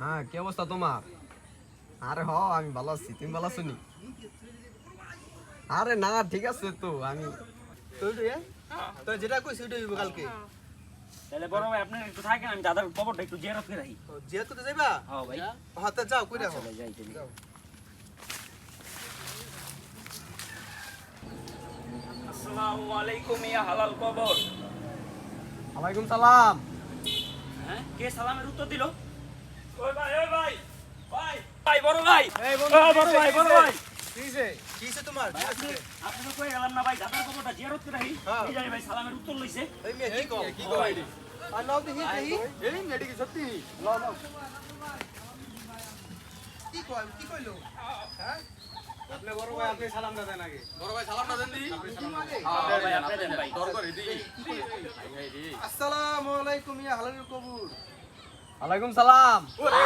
হ্যাঁ, কি অবস্থা তোমার? আরে আমি ভালো আছি, তুমি ভালো আছো নি? আরে না, ঠিক আছে তো আমি। তো যেটা কইছি ওইটাই হইব কালকে। তাহলে বড় ভাই আপনি একটু থাকেন, আমি দাদার খবরটা একটু জিয়ারত করে রাখি। যেহেতু তো যাইবা, হ্যাঁ ভাই, হাতে যাও কইরা আচ্ছা ভাই, যাই তাহলে। যাও। আসসালামু আলাইকুম ইয়া হালাল কবর। ওয়ালাইকুম সালাম। হ্যাঁ, কে সালামের উত্তর দিল? ওই ভাই, ওই ভাই, ভাই, ভাই বড় ভাই, এই বন্ধু, বড় ভাই, বড় ভাই। কিসে তোমার? ভাই, আপনি তো কই গেলাম না ভাই, দাদার খবরটা জিয়ারত করে রাখি। হ্যাঁ। এই জানি ভাই সালামের উত্তর লইছে। এই মেয়ে কি কও? কি কয়? আর নাও দেখি দেখি। এই মেয়েটি কি সত্যি? কি কয়? কি কইলো? হ্যাঁ? আপনি বড় ভাই, আপনি সালাম দেন আগে। বড় ভাই সালাম না দেন দি। হ্যাঁ ভাই, আপনি দেন ভাই। আসসালামু আলাইকুম ইয়া হালালুল কবুর। ওয়ালাইকুম সালাম। ওরে